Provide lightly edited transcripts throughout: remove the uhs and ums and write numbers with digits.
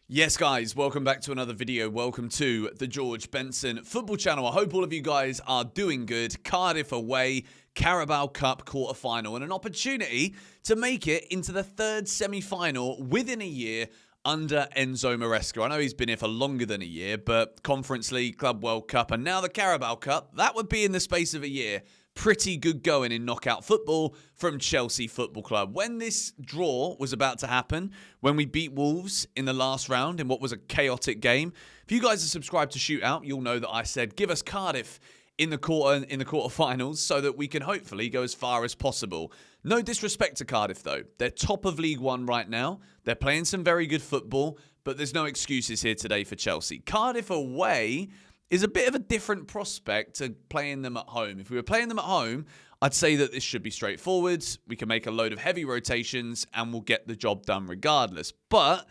Yes, guys, welcome back to another video. Welcome to the George Benson Football Channel. I hope all of you guys are doing good. Cardiff away, Carabao Cup Quarter Final, and an opportunity to make it into the third semi-final within a year under Enzo Maresca. I know he's been here for longer than a year, but Conference League, Club World Cup, and now the Carabao Cup, that would be in the space of a year. Pretty good going in knockout football from Chelsea Football Club. When this draw was about to happen, when we beat Wolves in the last round in what was a chaotic game, if you guys are subscribed to Shootout, you'll know that I said give us Cardiff in the quarterfinals so that we can hopefully go as far as possible. No disrespect to Cardiff though. They're top of League One right now. They're playing some very good football, but there's no excuses here today for Chelsea. Cardiff away is a bit of a different prospect to playing them at home. If we were playing them at home, I'd say that this should be straightforward. We can make a load of heavy rotations and we'll get the job done regardless. But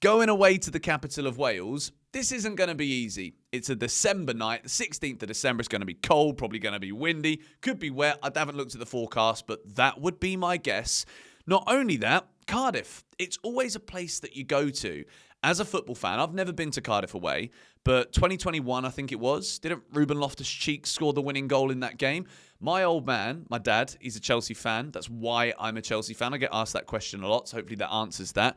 going away to the capital of Wales, this isn't going to be easy. It's a December night, the 16th of December. It's going to be cold, probably going to be windy, could be wet. I haven't looked at the forecast, but that would be my guess. Not only that, Cardiff, it's always a place that you go to. As a football fan, I've never been to Cardiff away, but 2021, I think it was, didn't Ruben Loftus-Cheek score the winning goal in that game? My old man, my dad, he's a Chelsea fan. That's why I'm a Chelsea fan. I get asked that question a lot, so hopefully that answers that.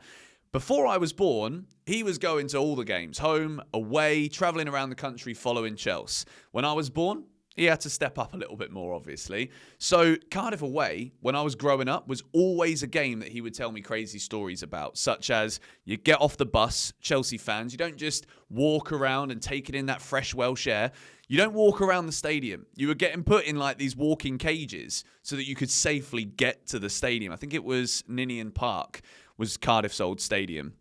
Before I was born, he was going to all the games, home, away, travelling around the country following Chelsea. When I was born, he had to step up a little bit more, obviously. So Cardiff away, when I was growing up, was always a game that he would tell me crazy stories about, such as you get off the bus, Chelsea fans, you don't just walk around and take it in that fresh Welsh air. You don't walk around the stadium. You were getting put in like these walking cages so that you could safely get to the stadium. I think it was Ninian Park was Cardiff's old stadium.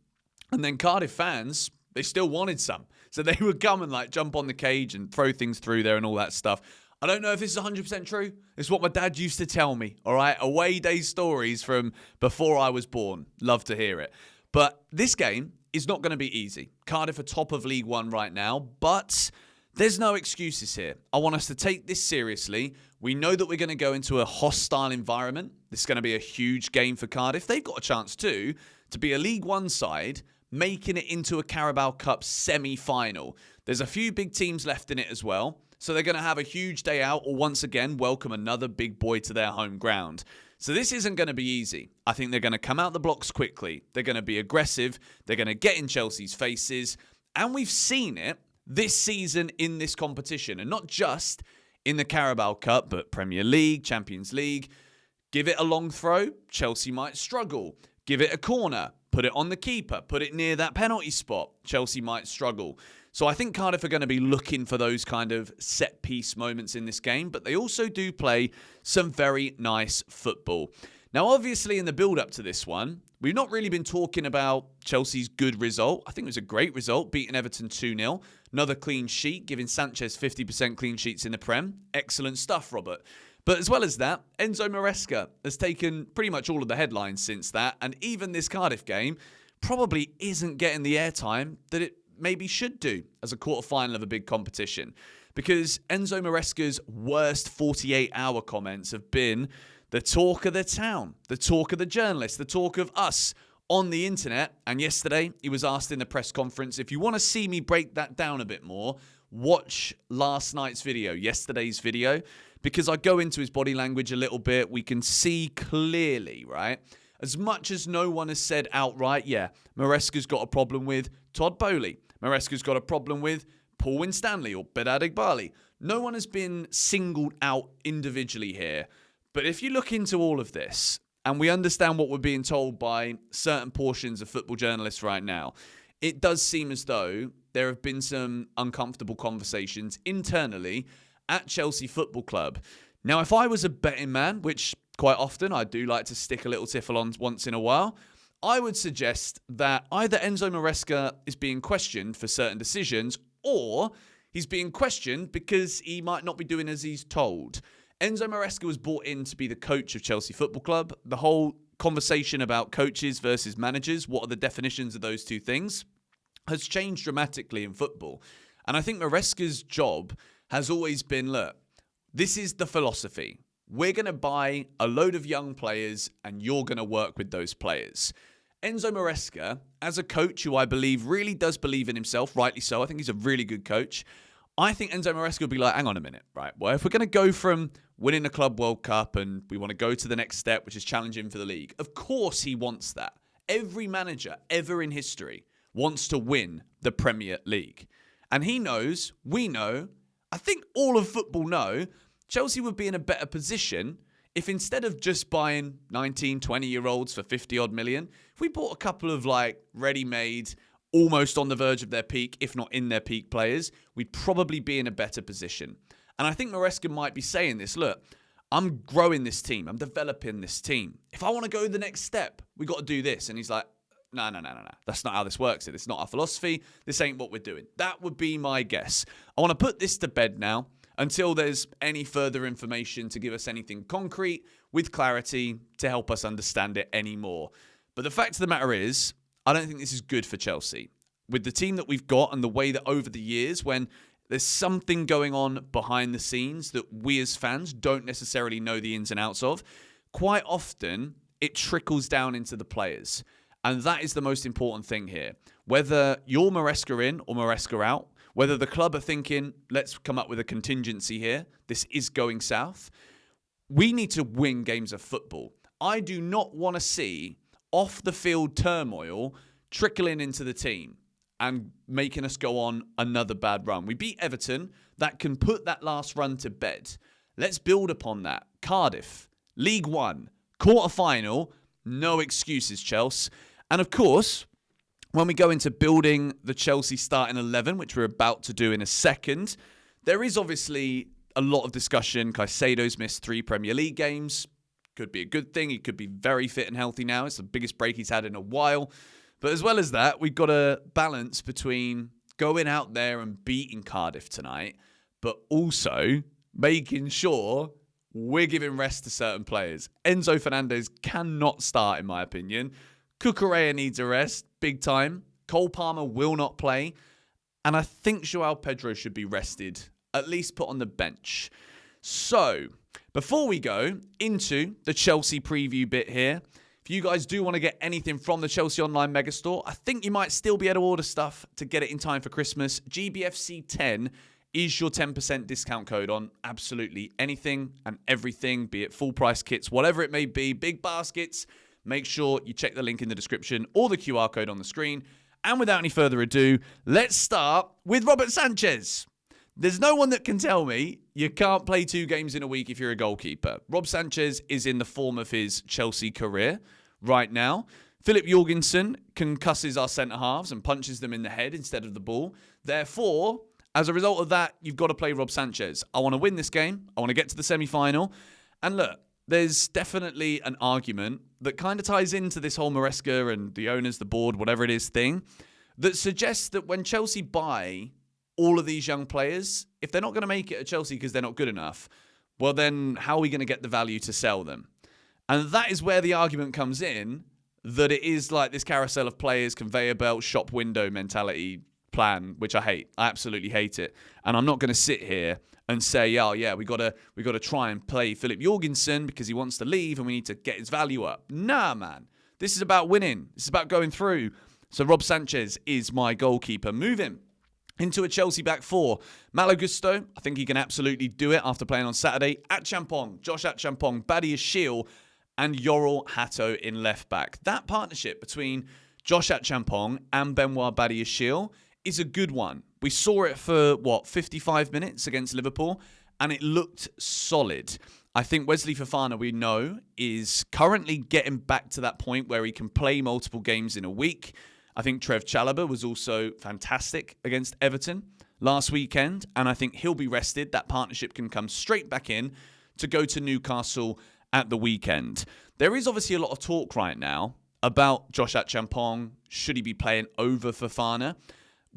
And then Cardiff fans, they still wanted some. So they would come and like jump on the cage and throw things through there and all that stuff. I don't know if this is 100% true. It's what my dad used to tell me, all right? Away day stories from before I was born. Love to hear it. But this game is not going to be easy. Cardiff are top of League One right now, but there's no excuses here. I want us to take this seriously. We know that we're going to go into a hostile environment. This is going to be a huge game for Cardiff. They've got a chance too to be a League One side making it into a Carabao Cup semi-final. There's a few big teams left in it as well, so they're going to have a huge day out or once again welcome another big boy to their home ground. So this isn't going to be easy. I think they're going to come out the blocks quickly. They're going to be aggressive. They're going to get in Chelsea's faces. And we've seen it this season in this competition. And not just in the Carabao Cup, but Premier League, Champions League. Give it a long throw, Chelsea might struggle. Give it a corner, put it on the keeper, put it near that penalty spot, Chelsea might struggle. So I think Cardiff are going to be looking for those kind of set-piece moments in this game, but they also do play some very nice football. Now, obviously, in the build-up to this one, we've not really been talking about Chelsea's good result. I think it was a great result, beating Everton 2-0. Another clean sheet, giving Sanchez 50% clean sheets in the Prem. Excellent stuff, Robert. But as well as that, Enzo Maresca has taken pretty much all of the headlines since that, and even this Cardiff game probably isn't getting the airtime that it maybe should do as a quarter-final of a big competition. Because Enzo Maresca's worst 48-hour comments have been the talk of the town, the talk of the journalists, the talk of us on the internet. And yesterday, he was asked in the press conference, if you want to see me break that down a bit more, watch last night's video, yesterday's video, because I go into his body language a little bit. We can see clearly, right? As much as no one has said outright, yeah, Maresca's got a problem with Todd Bowley. Maresca's got a problem with Paul Winstanley or Bedad Igbali. No one has been singled out individually here. But if you look into all of this, and we understand what we're being told by certain portions of football journalists right now, it does seem as though there have been some uncomfortable conversations internally at Chelsea Football Club. Now, if I was a betting man, which quite often I do like to stick a little tiffle on once in a while, I would suggest that either Enzo Maresca is being questioned for certain decisions or he's being questioned because he might not be doing as he's told. Enzo Maresca was brought in to be the coach of Chelsea Football Club. The whole conversation about coaches versus managers, what are the definitions of those two things, has changed dramatically in football. And I think Maresca's job has always been, look, this is the philosophy. We're going to buy a load of young players and you're going to work with those players. Enzo Maresca, as a coach who I believe really does believe in himself, rightly so, I think he's a really good coach. I think Enzo Maresca will be like, hang on a minute, right? Well, if we're going to go from winning the Club World Cup and we want to go to the next step, which is challenging for the league, of course he wants that. Every manager ever in history wants to win the Premier League. And he knows, we know, I think all of football know, Chelsea would be in a better position if instead of just buying 19, 20-year-olds for 50-odd million, if we bought a couple of ready-made, almost on the verge of their peak, if not in their peak players, we'd probably be in a better position. And I think Maresca might be saying this, look, I'm growing this team. I'm developing this team. If I want to go the next step, we got to do this. And he's like, no. That's not how this works. It's not our philosophy. This ain't what we're doing. That would be my guess. I want to put this to bed now until there's any further information to give us anything concrete with clarity to help us understand it anymore. But the fact of the matter is, I don't think this is good for Chelsea. With the team that we've got and the way that over the years, when there's something going on behind the scenes that we as fans don't necessarily know the ins and outs of, quite often it trickles down into the players. And that is the most important thing here. Whether you're Maresca in or Maresca out, whether the club are thinking, let's come up with a contingency here, this is going south, we need to win games of football. I do not want to see off-the-field turmoil trickling into the team and making us go on another bad run. We beat Everton. That can put that last run to bed. Let's build upon that. Cardiff, League One, quarter final, no excuses, Chelsea. And of course, when we go into building the Chelsea starting 11, which we're about to do in a second, there is obviously a lot of discussion. Caicedo's missed 3 Premier League games. Could be a good thing. He could be very fit and healthy now. It's the biggest break he's had in a while. But as well as that, we've got a balance between going out there and beating Cardiff tonight, but also making sure we're giving rest to certain players. Enzo Fernandez cannot start, in my opinion. Cucurella needs a rest, big time. Cole Palmer will not play. And I think João Pedro should be rested, at least put on the bench. So, before we go into the Chelsea preview bit here, if you guys do want to get anything from the Chelsea Online Megastore, I think you might still be able to order stuff to get it in time for Christmas. GBFC10 is your 10% discount code on absolutely anything and everything, be it full price kits, whatever it may be, big baskets. Make sure you check the link in the description or the QR code on the screen. And without any further ado, let's start with Robert Sanchez. There's no one that can tell me you can't play 2 games in a week if you're a goalkeeper. Rob Sanchez is in the form of his Chelsea career right now. Philip Jorgensen concusses our centre-halves and punches them in the head instead of the ball. Therefore, as a result of that, you've got to play Rob Sanchez. I want to win this game. I want to get to the semi-final. And look, there's definitely an argument that kind of ties into this whole Maresca and the owners, the board, whatever it is thing, that suggests that when Chelsea buy all of these young players, if they're not going to make it at Chelsea because they're not good enough, well then how are we going to get the value to sell them? And that is where the argument comes in, that it is like this carousel of players, conveyor belt, shop window mentality plan, which I hate. I absolutely hate it. And I'm not going to sit here and say, oh yeah, we got to try and play Philip Jorgensen because he wants to leave and we need to get his value up. Nah, man. This is about winning. This is about going through. So Rob Sanchez is my goalkeeper. Move him into a Chelsea back 4. Malo Gusto, I think he can absolutely do it after playing on Saturday. Achampong, Josh Achampong, Badia Shiel, and Yorel Hato in left back. That partnership between Josh Achampong and Benoit Badia Shiel is a good one. We saw it for, 55 minutes against Liverpool, and it looked solid. I think Wesley Fofana, we know, is currently getting back to that point where he can play multiple games in a week. I think Trev Chalobah was also fantastic against Everton last weekend, and I think he'll be rested. That partnership can come straight back in to go to Newcastle at the weekend. There is obviously a lot of talk right now about Josh Achampong. Should he be playing over Fofana?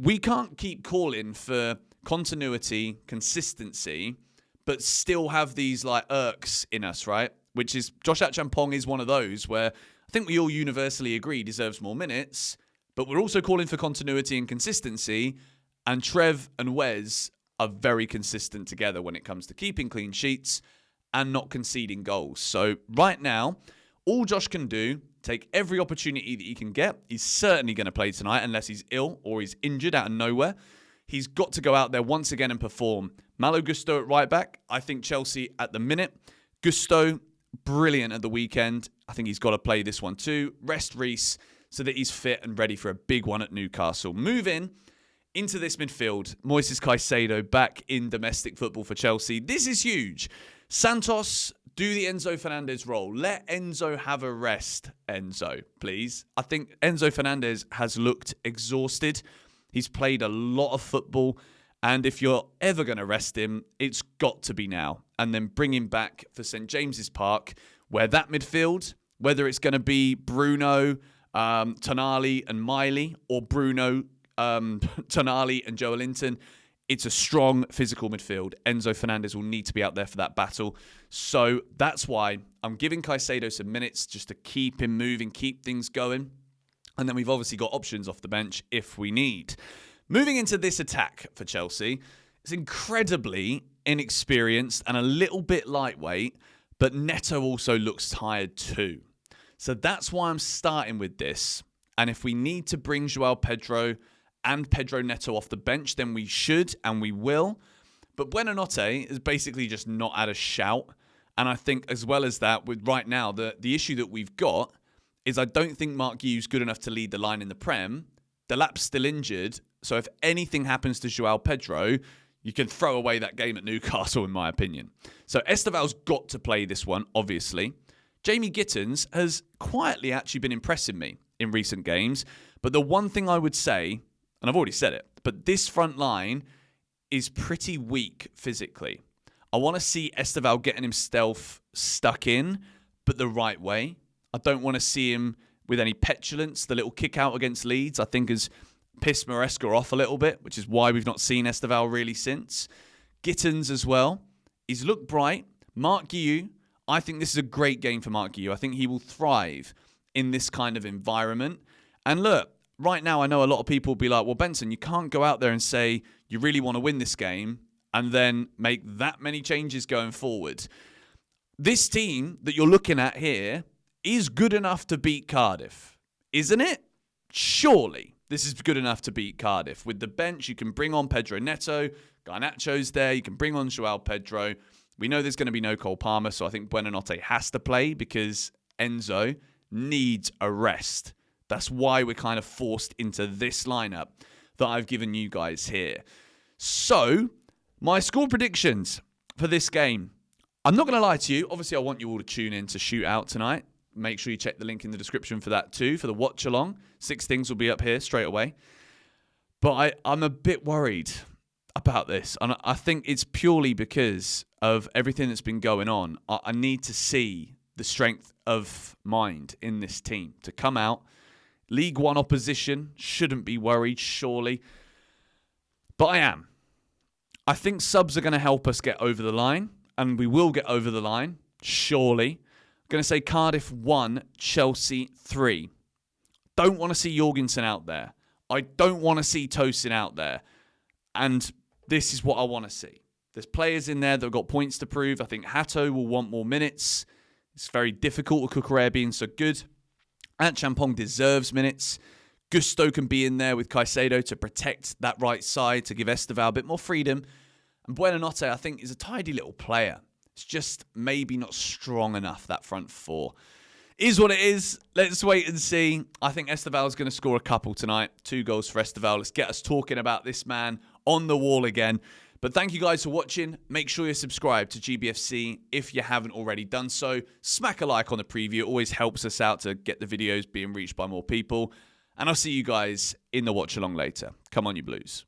We can't keep calling for continuity, consistency, but still have these irks in us, right? Which is Josh Achampong is one of those where I think we all universally agree deserves more minutes, but we're also calling for continuity and consistency, and Trev and Wes are very consistent together when it comes to keeping clean sheets and not conceding goals. So right now, all Josh can do take every opportunity that he can get. He's certainly going to play tonight unless he's ill or he's injured out of nowhere. He's got to go out there once again and perform. Malo Gusto at right back. I think Chelsea at the minute. Gusto, brilliant at the weekend. I think he's got to play this one too. Rest Reece so that he's fit and ready for a big one at Newcastle. Moving into this midfield. Moises Caicedo back in domestic football for Chelsea. This is huge. Santos, do the Enzo Fernandez role. Let Enzo have a rest, Enzo, please. I think Enzo Fernandez has looked exhausted. He's played a lot of football. And if you're ever going to rest him, it's got to be now. And then bring him back for St. James's Park, where that midfield, whether it's going to be Bruno, Tonali and Miley, or Bruno, Tonali and Joe Linton, it's a strong physical midfield. Enzo Fernandez will need to be out there for that battle. So that's why I'm giving Caicedo some minutes just to keep him moving, keep things going. And then we've obviously got options off the bench if we need. Moving into this attack for Chelsea, it's incredibly inexperienced and a little bit lightweight, but Neto also looks tired too. So that's why I'm starting with this. And if we need to bring Joao Pedro and Pedro Neto off the bench, then we should and we will. But Buonanotte is basically just not at a shout. And I think as well as that, with right now, the issue that we've got is I don't think Mark Guiu's good enough to lead the line in the Prem. Delap's still injured. So if anything happens to Joao Pedro, you can throw away that game at Newcastle, in my opinion. So Esteval's got to play this one, obviously. Jamie Gittins has quietly actually been impressing me in recent games. But the one thing I would say, and I've already said it, but this front line is pretty weak physically. I want to see Esteval getting himself stuck in, but the right way. I don't want to see him with any petulance. The little kick out against Leeds, I think, has pissed Maresca off a little bit, which is why we've not seen Esteval really since. Gittins as well. He's looked bright. Mark Guiu, I think this is a great game for Mark Guiu. I think he will thrive in this kind of environment. And look, right now I know a lot of people will be like, well, Benson, you can't go out there and say you really want to win this game and then make that many changes going forward. This team that you're looking at here is good enough to beat Cardiff, isn't it? Surely this is good enough to beat Cardiff. With the bench, you can bring on Pedro Neto. Garnacho's there. You can bring on Joao Pedro. We know there's going to be no Cole Palmer, so I think Buonanotte has to play because Enzo needs a rest. That's why we're kind of forced into this lineup that I've given you guys here. So, my score predictions for this game. I'm not going to lie to you. Obviously, I want you all to tune in to Shootout tonight. Make sure you check the link in the description for that too, for the watch along. 6 things will be up here straight away. But I'm a bit worried about this. And I think it's purely because of everything that's been going on. I need to see the strength of mind in this team to come out. League One opposition, shouldn't be worried, surely. But I am. I think subs are going to help us get over the line. And we will get over the line, surely. I'm going to say Cardiff 1, Chelsea 3. Don't want to see Jorgensen out there. I don't want to see Tosin out there. And this is what I want to see. There's players in there that have got points to prove. I think Hato will want more minutes. It's very difficult with Cucurella being so good. And Champong deserves minutes. Gusto can be in there with Caicedo to protect that right side, to give Esteval a bit more freedom. And Buonanotte, I think, is a tidy little player. It's just maybe not strong enough, that front four. Is what it is. Let's wait and see. I think Esteval's going to score a couple tonight. 2 goals for Esteval. Let's get us talking about this man on the wall again. But thank you guys for watching. Make sure you're subscribed to GBFC if you haven't already done so. Smack a like on the preview. It always helps us out to get the videos being reached by more people. And I'll see you guys in the watch along later. Come on, you Blues.